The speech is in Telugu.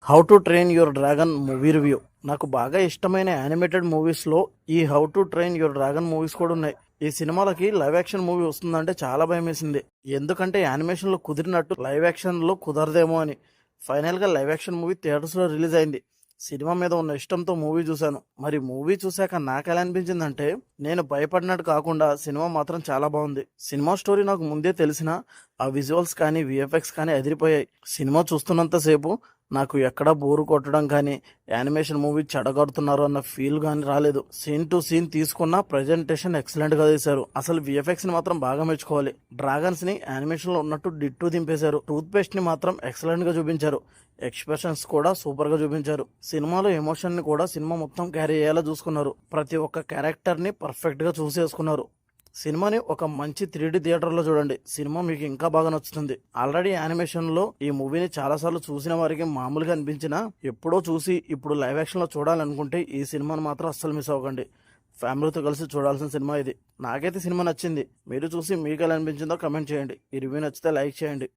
How to train your dragon movie review. నాకు బాగా ఇష్టమైన యానిమేటెడ్ మూవీస్లో ఈ how to train your dragon movies కూడా ఉన్నాయి. ఈ సినిమాలకి లైవ్ యాక్షన్ మూవీ వస్తుందంటే చాలా భయం వేసింది. ఎందుకంటే యానిమేషన్లో కుదిరినట్టు లైవ్ యాక్షన్లో కుదరదేమో అని. ఫైనల్గా లైవ్ యాక్షన్ మూవీ థియేటర్స్లో రిలీజ్ అయింది. సినిమా మీద ఉన్న ఇష్టంతో మూవీ చూశాను. మరి మూవీ చూశాక నాకు ఎలా అనిపించిందంటే, నేను భయపడినట్టు కాకుండా సినిమా మాత్రం చాలా బాగుంది. సినిమా స్టోరీ నాకు ముందే తెలిసినా ఆ విజువల్స్ కానీ విఎఫ్ఎక్స్ కానీ అదిరిపోయాయి. సినిమా చూస్తున్నంతసేపు నాకు ఎక్కడా బోరు కొట్టడం కానీ, యానిమేషన్ మూవీ చెడగొడుతున్నారు అన్న ఫీల్ కానీ రాలేదు. సీన్ టు సీన్ తీసుకున్న ప్రజెంటేషన్ ఎక్సలెంట్ గా చేశారు. అసలు విఎఫ్ఎక్స్ ని మాత్రం బాగా మెచ్చుకోవాలి. డ్రాగన్స్ ని యానిమేషన్ లో ఉన్నట్టు డిట్టు దింపేశారు. టూత్ పేస్ట్ ని మాత్రం ఎక్సలెంట్ గా చూపించారు. ఎక్స్ప్రెషన్స్ కూడా సూపర్ గా చూపించారు. సినిమాలో ఎమోషన్ ని కూడా సినిమా మొత్తం క్యారీ అయ్యేలా చూసుకున్నారు. ప్రతి ఒక్క క్యారెక్టర్ ని పర్ఫెక్ట్ గా చూసేసుకున్నారు. సినిమాని ఒక మంచి 3D థియేటర్లో చూడండి. సినిమా మీకు ఇంకా బాగా నచ్చుతుంది. ఆల్రెడీ యానిమేషన్లో ఈ మూవీని చాలాసార్లు చూసిన వారికి మామూలుగా అనిపించినా, ఎప్పుడో చూసి ఇప్పుడు లైవ్ యాక్షన్లో చూడాలనుకుంటే ఈ సినిమాని మాత్రం అస్సలు మిస్ అవ్వకండి. ఫ్యామిలీతో కలిసి చూడాల్సిన సినిమా ఇది. నాకైతే సినిమా నచ్చింది. మీరు చూసి మీకు ఎలా అనిపించిందో కమెంట్ చేయండి. ఈ రివ్యూ నచ్చితే లైక్ చేయండి.